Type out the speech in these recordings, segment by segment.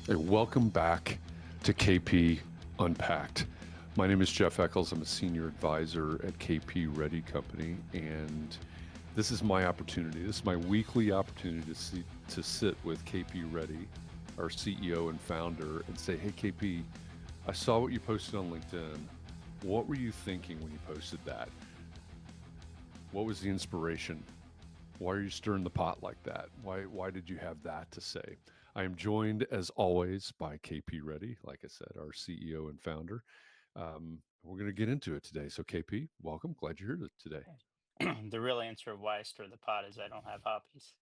Hey, welcome back to KP Unpacked. My name is Jeff Eccles. I'm a senior advisor at KP Ready Company, and this is my opportunity. This is my weekly opportunity to sit with KP Ready, our CEO and founder, and say, "Hey, KP, I saw what you posted on LinkedIn. What were you thinking when you posted that? What was the inspiration? Why are you stirring the pot like that? Why did you have that to say?" I am joined, as always, by KP Reddy, like I said, our CEO and founder. We're going to get into it today. So, KP, welcome. Glad you're here today. The real answer of why I stir the pot is I don't have hobbies.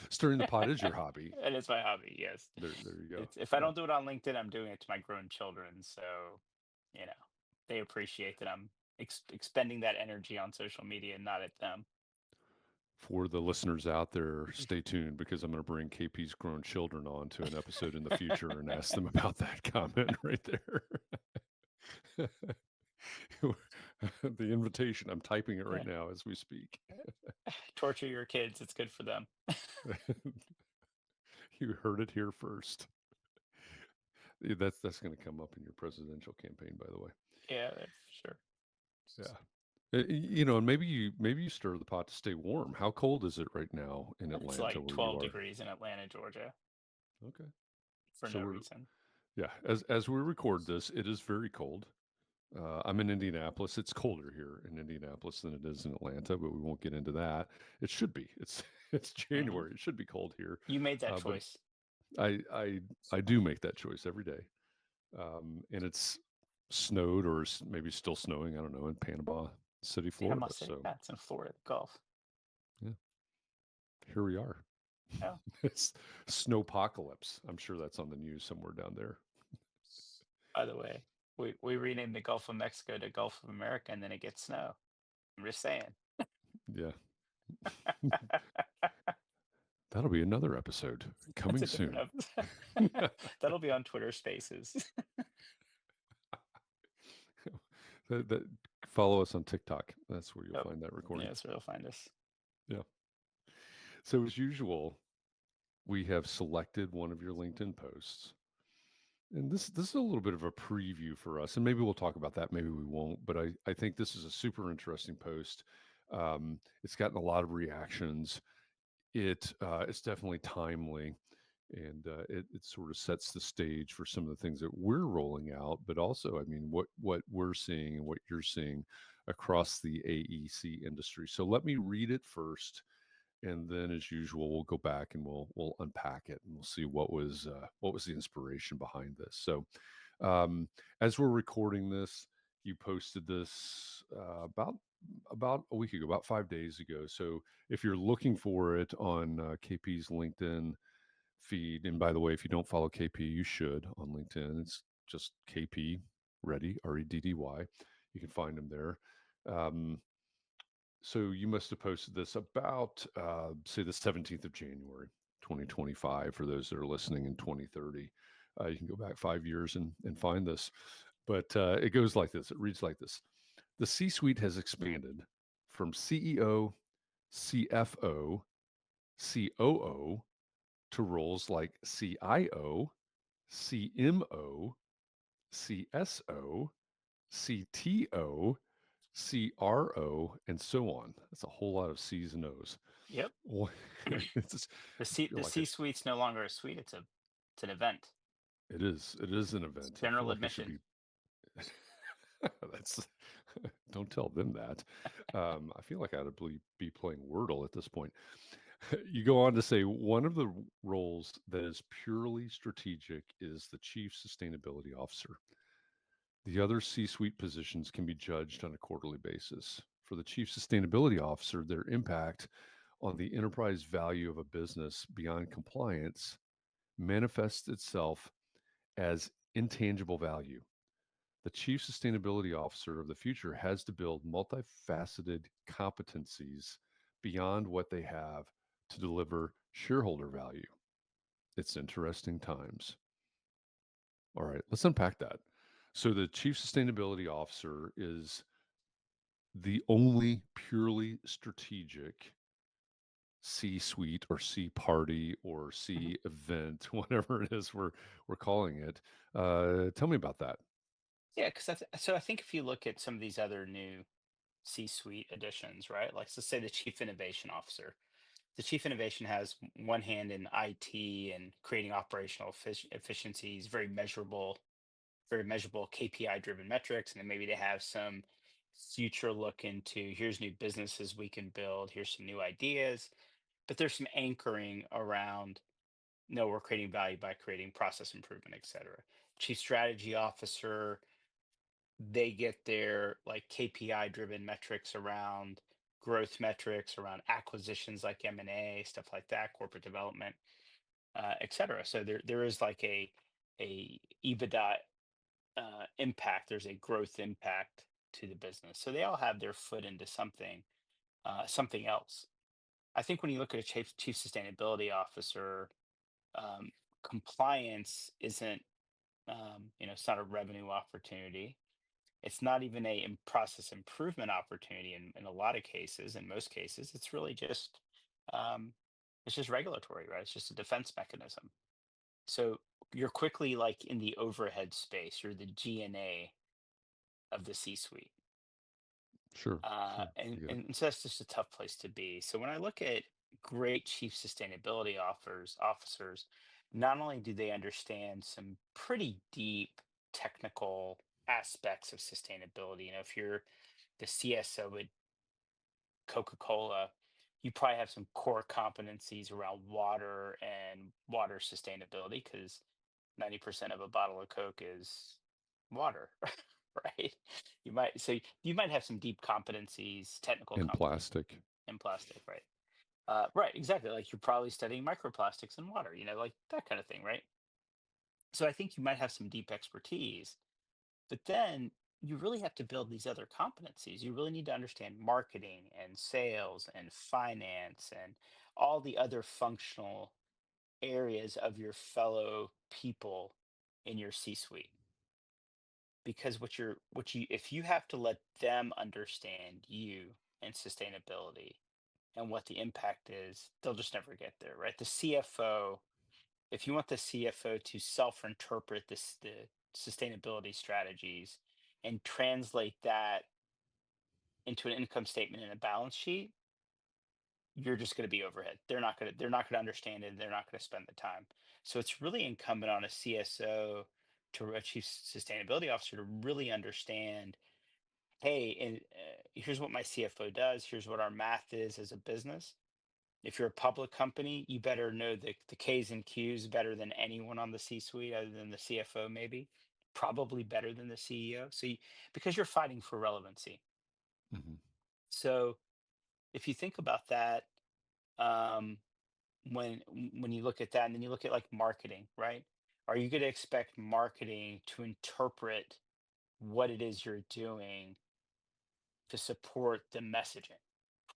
Stirring the pot is your hobby. And it's my hobby, yes. There you go. It's if I Yeah. don't do it on LinkedIn, I'm doing it to my grown children. So, you know, they appreciate that I'm expending that energy on social media and not at them. For the listeners out there, stay tuned because I'm going to bring KP's grown children on to an episode in the future and ask them about that comment right there. The invitation, I'm typing it right Yeah. now as we speak. Torture your kids, it's good for them. You heard it here first. That's going to come up in your presidential campaign, by the way. Yeah, sure. Yeah. And maybe you stir the pot to stay warm. How cold is it right now in It's Atlanta like where you 12 are? degrees in Atlanta, Georgia, Okay. for So no we're reason. yeah. As we record this, it is very cold. I'm in Indianapolis. It's colder here in Indianapolis than it is in Atlanta, but we won't get into that. It should be. It's it's Hmm. January. It should be cold here. You made that But choice. I I I do make that choice every day. And it's snowed or maybe still snowing. I don't know in Panama City, Florida. Panama City, So yeah, it's in Florida, Gulf. yeah, here we are. Yeah. It's snowpocalypse. I'm sure that's on the news somewhere down there. By the way, we renamed the Gulf of Mexico to Gulf of America, and then it gets snow. I'm just saying. Yeah, that'll be another episode That's coming a different soon. episode. That'll be on Twitter Spaces. that follow us on TikTok. That's where you'll Yep. find that Yeah, recording. that's where you'll find us. Yeah. So as usual, we have selected one of your LinkedIn posts. And this is a little bit of a preview for us, and maybe we'll talk about that. Maybe we won't, but I think this is a super interesting post. It's gotten a lot of reactions. It's definitely timely, and it sort of sets the stage for some of the things that we're rolling out, but also, I mean, what we're seeing and what you're seeing across the AEC industry. So let me read it first, and then as usual we'll go back and we'll unpack it and we'll see what was the inspiration behind this. So um, as we're recording this, you posted this about a week ago, about 5 days ago. So if you're looking for it on KP's LinkedIn feed, and by the way, if you don't follow KP, you should on LinkedIn. It's just KP Reddy, Reddy. You can find him there. Um, so you must have posted this about, say, the 17th of January, 2025, for those that are listening in 2030. You can go back 5 years and find this. But it goes like this. It reads like this. The C suite has expanded from CEO, CFO, COO to roles like CIO, CMO, CSO, CTO, CRO, and so on. That's a whole lot of C's and O's. Yep. Well, it's just, I feel The like C suite's no longer a suite, it's an event. it is. It is an It's event. I feel general like it should admission. be. That's don't tell them that. I feel like I'd be playing Wordle at this point. You go on to say one of the roles that is purely strategic is the chief sustainability officer. The other C suite positions can be judged on a quarterly basis. For the chief sustainability officer, their impact on the enterprise value of a business beyond compliance manifests itself as intangible value. The chief sustainability officer of the future has to build multifaceted competencies beyond what they have to deliver shareholder value. It's interesting times. All right, let's unpack that. So, the chief sustainability officer is the only purely strategic C suite or C party or Mhm. C event, whatever it is we're calling it. Tell me about that. Yeah, because so I think if you look at some of these other new C-suite additions, right? Like, let's say the chief innovation officer. The chief innovation has one hand in IT and creating operational efficiencies, very measurable KPI driven metrics, and then maybe they have some future look into here's new businesses we can build, here's some new ideas, but there's some anchoring around no, we're creating value by creating process improvement, et cetera. Chief strategy officer, they get their like KPI driven metrics around growth metrics, around acquisitions like M&A, stuff like that, corporate development, et cetera. So there is like a EBITDA impact. There's a growth impact to the business. So they all have their foot into something else. I think when you look at a chief sustainability officer, um, compliance isn't it's not a revenue opportunity. It's not even a process improvement opportunity in a lot of cases. In most cases, um, it's just regulatory, right? It's just a defense mechanism. So you're quickly like in the overhead space. You're the GNA of the C-suite. Sure, Uh, sure. I and, get it. and so that's just a tough place to be. So when I look at great chief sustainability officers, not only do they understand some pretty deep technical aspects of sustainability, if you're the CSO at Coca-Cola, you probably have some core competencies around water and water sustainability because 90% of a bottle of Coke is water, right? You might have some deep competencies, technical And competencies plastic. in plastic, right? Right, exactly. Like you're probably studying microplastics in water, like that kind of thing, right? So I think you might have some deep expertise, but then you really have to build these other competencies. You really need to understand marketing and sales and finance and all the other functional areas of your fellow people in your C-suite. Because if you have to let them understand you and sustainability and what the impact is, they'll just never get there, right? The CFO, if you want the CFO to self-interpret the sustainability strategies and translate that into an income statement and a balance sheet, you're just going to be overhead. They're not going to understand it. They're not going to spend the time. So it's really incumbent on a CSO to a chief sustainability officer to really understand, hey, and here's what my CFO does. Here's what our math is as a business. If you're a public company, you better know the K's and Q's better than anyone on the C-suite, other than the CFO, maybe, probably better than the CEO. Because you're fighting for relevancy. Mhm. So if you think about that, um, when you look at that, and then you look at like marketing, right? Are you going to expect marketing to interpret what it is you're doing to support the messaging?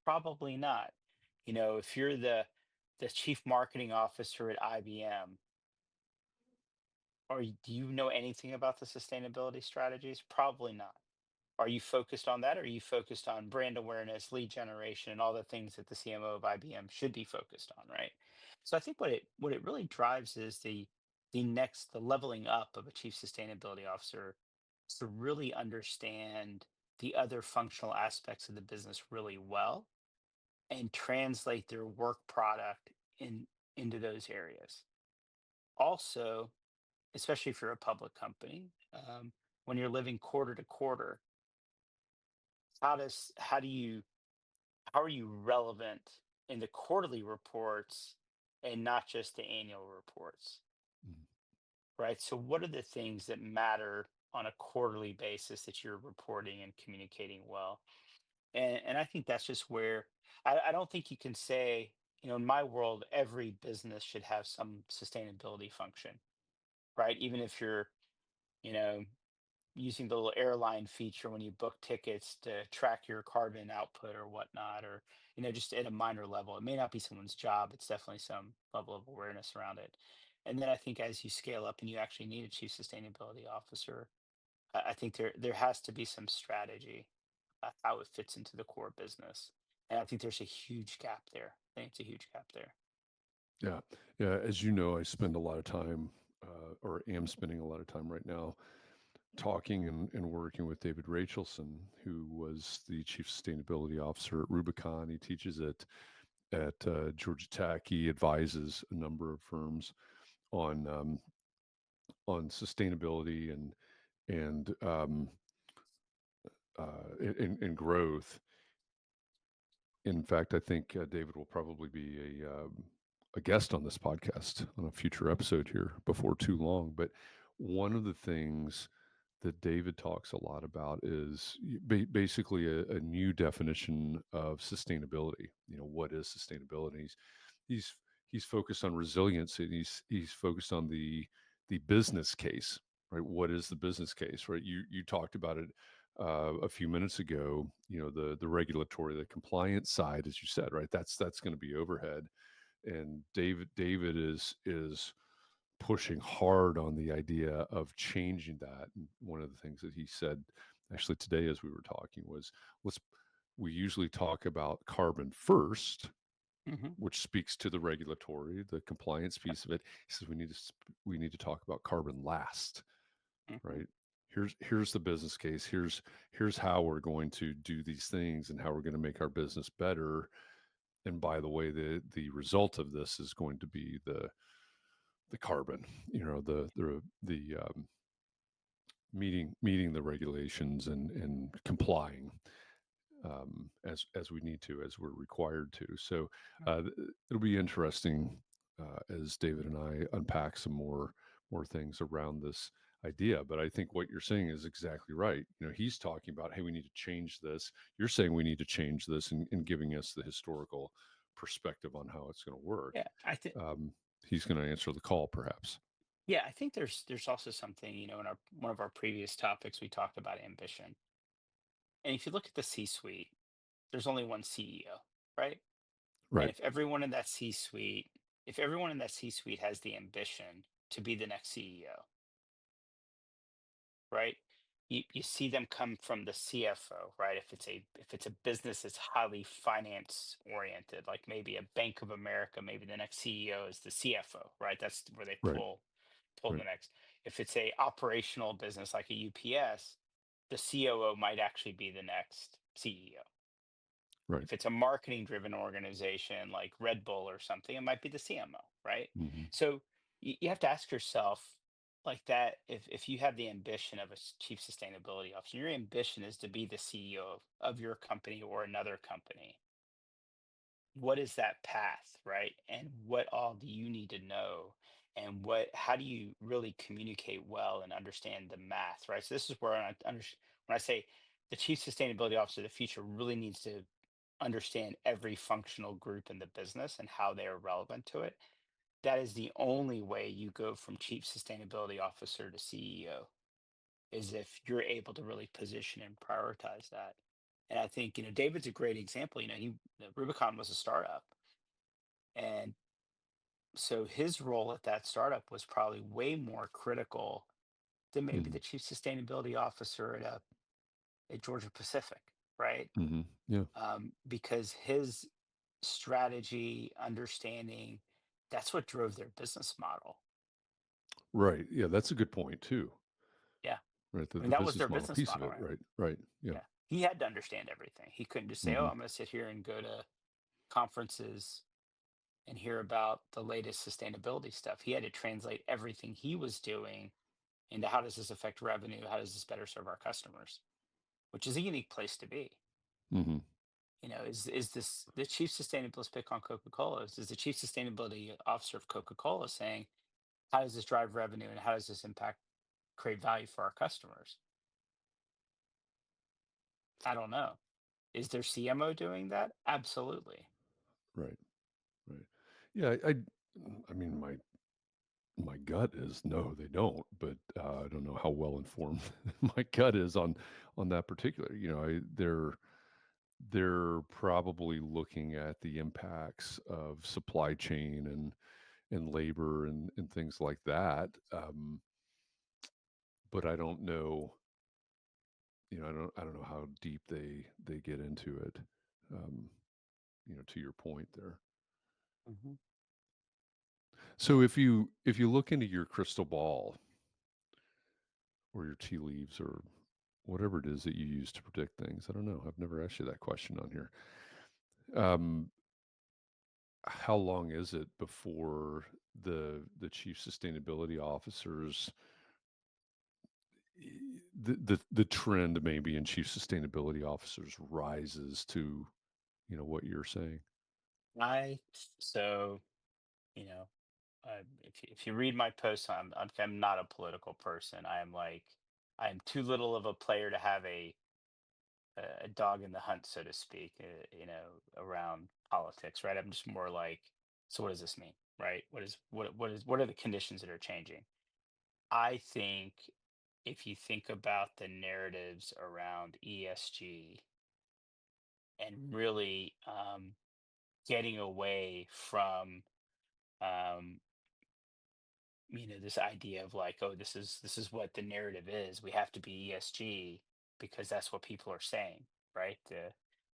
Probably not. If you're the chief marketing officer at IBM, do you know anything about the sustainability strategies? Probably not. Are you focused on that? Or are you focused on brand awareness, lead generation, and all the things that the CMO of IBM should be focused on, right? So I think what it really drives is the leveling up of a chief sustainability officer is to really understand the other functional aspects of the business really well and translate their work product into those areas. Also, especially if you're a public company, when you're living quarter to quarter, how does how are you relevant in the quarterly reports and not just the annual reports, Mhm. right? So what are the things that matter on a quarterly basis that you're reporting and communicating well? And I think that's just where I don't think you can say, in my world, every business should have some sustainability function, right? Even if you're, you know, using the little airline feature when you book tickets to track your carbon output or whatnot, or, just at a minor level. It may not be someone's job, it's definitely some level of awareness around it. And then I think as you scale up and you actually need a chief sustainability officer, I think there has to be some strategy how it fits into the core business. And I think there's a huge gap there. I think it's a huge gap there. Yeah. Yeah. As you know, I spend a lot of time, or am spending a lot of time right now talking and working with David Rachelson, who was the chief sustainability officer at Rubicon. He teaches at Georgia Tech. He advises a number of firms on on sustainability and growth. In fact, I think David will probably be a guest on this podcast on a future episode here before too long. But one of the things that David talks a lot about is basically a new definition of sustainability. You know, what is sustainability? He's he's focused on resilience, and he's focused on the business case, right? What is the business case, right? You talked about it a few minutes ago. You know, the regulatory, the compliance side, as you said, right? That's going to be overhead, and David is pushing hard on the idea of changing that. And one of the things that he said actually today as we were talking was, let's we usually talk about carbon first, Hmm. which speaks to the regulatory, the compliance piece of it. He says we need to talk about carbon last, Hmm. right? Here's the business case. Here's how we're going to do these things and how we're going to make our business better. And by the way, the result of this is going to be the carbon, you know, the meeting the regulations and complying as we need to, as we're required to. So uh, it'll be interesting as David and I unpack some more things around this idea. But I think what you're saying is exactly right. You know, he's talking about, hey, we need to change this. You're saying we need to change this, and giving us the historical perspective on how it's going to work. Yeah, I think. Um, he's going to answer the call, perhaps. Yeah, I think there's also something, in our one of our previous topics we talked about ambition. And if you look at the C-suite, there's only one CEO, right? And Right. if everyone in that C-suite has the ambition to be the next CEO, right? You see them come from the CFO, right? If it's a business that's highly finance oriented, like maybe a Bank of America, maybe the next CEO is the CFO, right? That's where they Right. pull Right. the next. If it's a operational business like a UPS, the COO might actually be the next CEO. Right. If it's a marketing driven organization like Red Bull or something, it might be the CMO, right? Hmm. So you have to ask yourself like that, if you have the ambition of a chief sustainability officer, your ambition is to be the CEO of your company or another company. What is that path, right? And what all do you need to know? And how do you really communicate well and understand the math, right? So this is where when I say the chief sustainability officer of the future really needs to understand every functional group in the business and how they are relevant to it. That is the only way you go from chief sustainability officer to CEO, is if you're able to really position and prioritize that. And I think, David's a great example. Rubicon was a startup. And so his role at that startup was probably way more critical than maybe Hmm. the chief sustainability officer at Georgia Pacific, right? Hmm. Yeah. Because his strategy, understanding, that's what drove their business model. Right. Yeah, that's a good point too. Yeah. Right. The, I mean, the that was their business model business piece of model, it. right? Right. Right. Yeah. Yeah. He had to understand everything. He couldn't just say, oh, Hmm. I'm going to sit here and go to conferences and hear about the latest sustainability stuff. He had to translate everything he was doing into how does this affect revenue? How does this better serve our customers? Which is a unique place to be. Hmm. Is this the chief sustainability, let's pick on Coca-Cola? Is the chief sustainability officer of Coca-Cola saying, how does this drive revenue and how does this impact create value for our customers? I don't know. Is their CMO doing that? Absolutely. Right. Right. Yeah. I mean, my gut is no, they don't. But I don't know how well informed my gut is on that particular. You know, they're probably looking at the impacts of supply chain and labor and things like that. But I don't know. You know, I don't know how deep they get into it. Um, you know, to your point there. Mhm. So if you look into your crystal ball or your tea leaves or whatever it is that you use to predict things, I don't know. I've never asked you that question on here. Um, how long is it before the chief sustainability officers the trend maybe in chief sustainability officers rises to what you're saying? I so you know if you read my posts, I'm not a political person. I am like I am too little of a player to have a dog in the hunt, so to speak. Around politics, right? I'm just more like, so what does this mean, right? What are the conditions that are changing? I think if you think about the narratives around ESG and really getting away from um, this idea of like, oh, this is what the narrative is. We have to be ESG because that's what people are saying, right?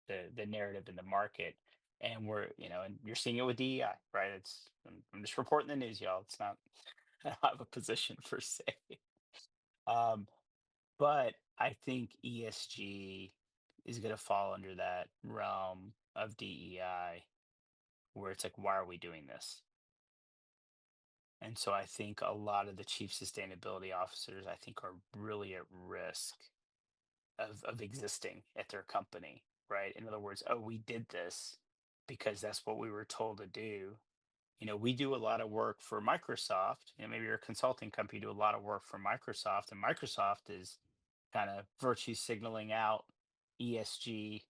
The narrative in the market, and and you're seeing it with DEI, right? I'm just reporting the news, y'all. It's not I don't have a position per se. Um, but I think ESG is going to fall under that realm of DEI, where it's like, why are we doing this? And so I think a lot of the chief sustainability officers, I think, are really at risk of existing at their company, right? In other words, oh, we did this because that's what we were told to do. We do a lot of work for Microsoft. Maybe you're a consulting company, you do a lot of work for Microsoft, and Microsoft is kind of virtue signaling out ESG.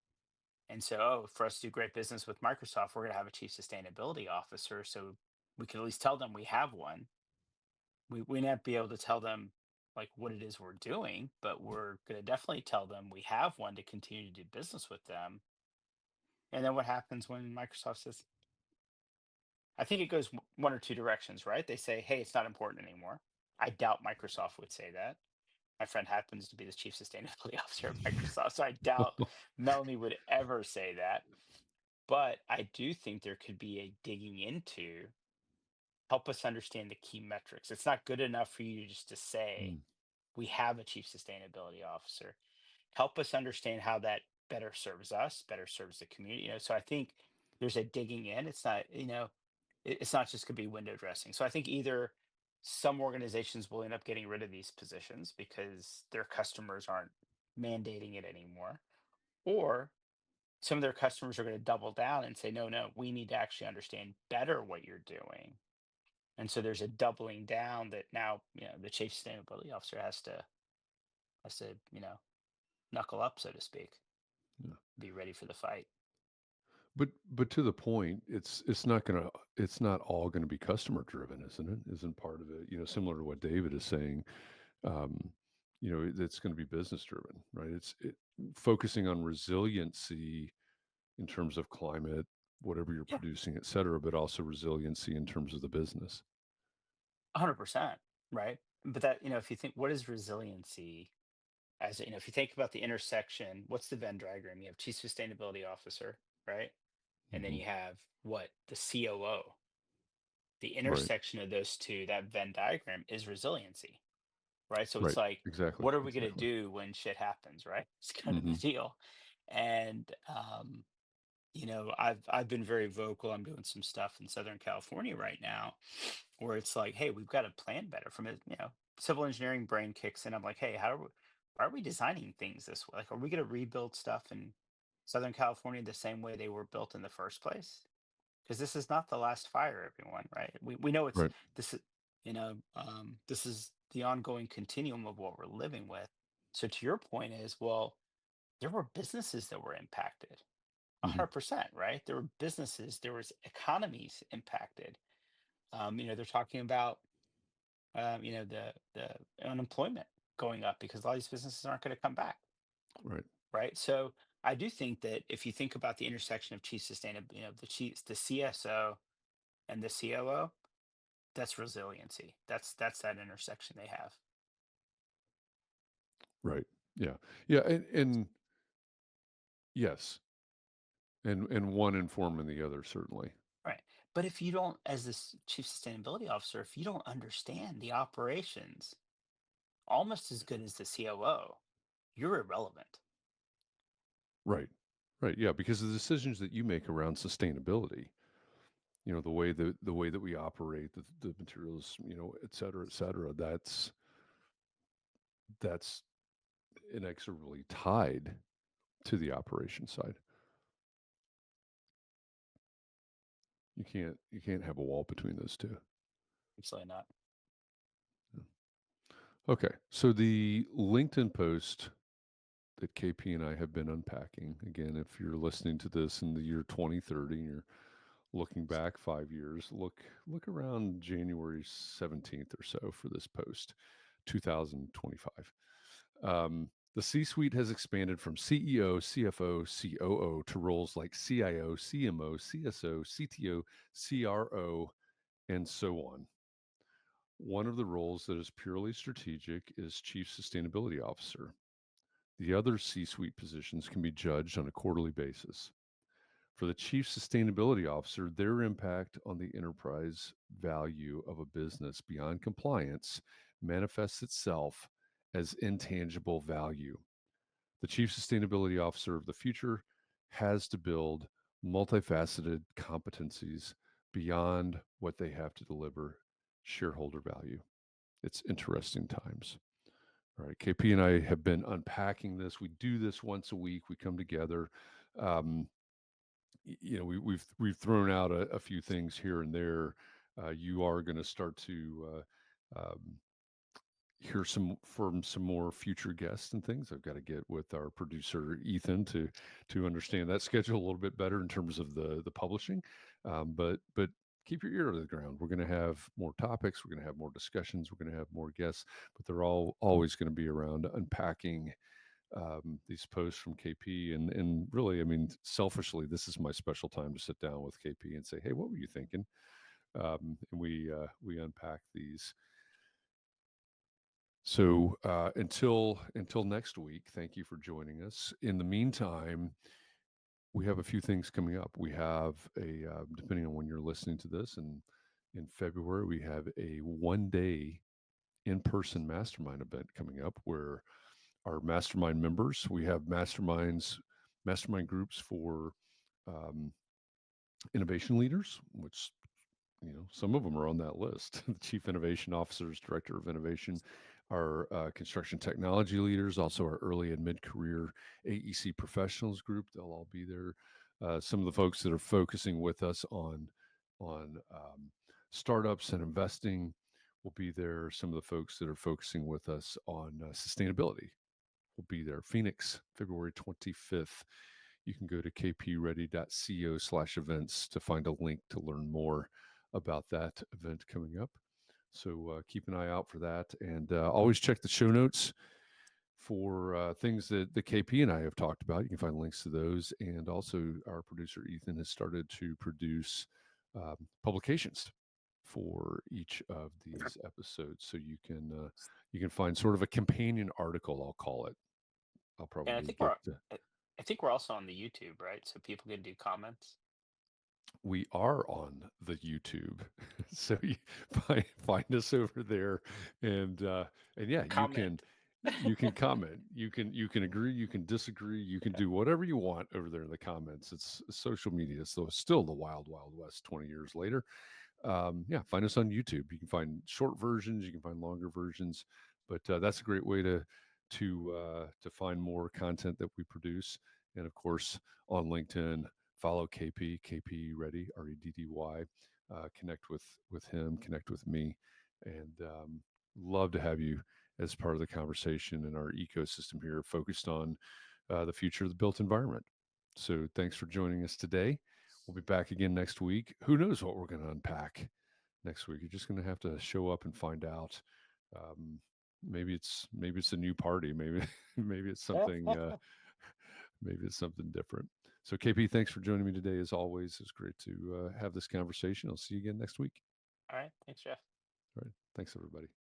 And so, oh, for us to do great business with Microsoft, we're going to have a chief sustainability officer. So we can at least tell them we have one. We may not be able to tell them like what it is we're doing, but we're going to definitely tell them we have one to continue to do business with them. And then what happens when Microsoft says, I think it goes one or two directions, right? They say, hey, it's not important anymore. I doubt Microsoft would say that. My friend happens to be the chief sustainability officer at Microsoft, so I doubt Melanie would ever say that. But I do think there could be a digging into, help us understand the key metrics. It's not good enough for you just to say Mm, we have a chief sustainability officer. Help us understand how that better serves us, better serves the community. So I think there's a digging in. It's not, it's not just going to be window dressing. So I think either some organizations will end up getting rid of these positions because their customers aren't mandating it anymore, or some of their customers are going to double down and say, no, no, we need to actually understand better what you're doing. And so there's a doubling down that now, the chief sustainability officer has to, knuckle up, so to speak, yeah. be ready for the fight. But to the point, it's not all gonna be customer driven, isn't it? Isn't part of it, similar to what David is saying, um, it's gonna be business driven, right? Focusing on resiliency in terms of climate, whatever you're Yeah, producing, et cetera, but also resiliency in terms of the business. 100%. Right. But that, if you think, what is resiliency? If you think about the intersection, what's the Venn diagram? You have chief sustainability officer, right? And then Mhm. you have what? The COO. The Right, intersection of those two, that Venn diagram, is resiliency, right? So it's right. like, Exactly, what are we going to exactly. do when shit happens, right? It's kind of the Mhm. deal. And I've been very vocal. I'm doing some stuff in Southern California right now where it's like, hey, we've got to plan better. From it, civil engineering brain kicks in. I'm like, hey, why are we designing things this way? Like, are we going to rebuild stuff in Southern California the same way they were built in the first place? Because this is not the last fire, everyone, right? We know Right. this is this is the ongoing continuum of what we're living with. So to your point is, well, there were businesses that were impacted. Mhm. 100%, right? There were businesses, there was economies impacted. They're talking about the unemployment going up because a lot of these businesses aren't going to come back, Right. right? So I do think that if you think about the intersection of chief sustainability, the CSO and the COO, that's resiliency. That's that intersection they have. Right. Yeah. Yeah, and yes, and one informing the other, certainly. Right. But if you don't, as this chief sustainability officer, if you don't understand the operations almost as good as the COO, you're irrelevant. Right. Right. Yeah, because the decisions that you make around sustainability, the way that we operate, the materials, et cetera, that's inexorably tied to the operation side. You can't have a wall between those two. Absolutely not. Okay. So the LinkedIn post that KP and I have been unpacking, again, if you're listening to this in the year 2030 and you're looking back 5 years, look around January 17th or so for this post, 2025. The C-suite has expanded from CEO, CFO, COO to roles like CIO, CMO, CSO, CTO, CRO, and so on. One of the roles that is purely strategic is Chief Sustainability Officer. The other C-suite positions can be judged on a quarterly basis. For the Chief Sustainability Officer, their impact on the enterprise value of a business beyond compliance manifests itself as intangible value. The Chief Sustainability Officer of the future has to build multifaceted competencies beyond what they have to deliver shareholder value. It's interesting times. All right, KP and I have been unpacking this. We do this once a week. We come together. Um, we've thrown out a few things here and there. You are going to start to hear from some more future guests and things. I've got to get with our producer Ethan to understand that schedule a little bit better in terms of the publishing. But keep your ear to the ground. We're going to have more topics. We're going to have more discussions. We're going to have more guests, but they're all always going to be around unpacking these posts from KP. And really, I mean, selfishly, this is my special time to sit down with KP and say, hey, what were you thinking? And we unpack these. So until next week, thank you for joining us. In the meantime, we have a few things coming up. We have depending on when you're listening to this, and in February we have a 1-day in-person mastermind event coming up where our mastermind members, we have mastermind groups for um, innovation leaders, which some of them are on that list. The chief innovation officers, director of innovation, our construction technology leaders, also our early and mid-career AEC professionals group. They'll all be there. Some of the folks that are focusing with us on startups and investing will be there. Some of the folks that are focusing with us on sustainability will be there. Phoenix, February 25th. You can go to kpready.co/events to find a link to learn more about that event coming up. So keep an eye out for that, and always check the show notes for things that the KP and I have talked about. You can find links to those, and also our producer Ethan has started to produce publications for each of these episodes, so you can find sort of a companion article, I'll call it. I'll And probably get to. I think we're also on the YouTube, right? So people can do comments. We are on the YouTube, so you find us over there, and yeah, Comment. you can comment, you can agree, you can disagree, you can do whatever you want over there in the comments. It's social media, so it's still the wild west 20 years later. Yeah, find us on YouTube. You can find short versions, you can find longer versions, but that's a great way to find more content that we produce. And of course, on LinkedIn, follow KP Reddy, REDDY. Connect with him, connect with me, and love to have you as part of the conversation in our ecosystem here, focused on the future of the built environment. So thanks for joining us today. We'll be back again next week. Who knows what we're going to unpack next week? You're just going to have to show up and find out. Um, maybe it's a new party. Maybe maybe it's something maybe it's something different. So KP, thanks for joining me today. As always, it's great to have this conversation. I'll see you again next week. All right. Thanks, Jeff. All right. Thanks, everybody.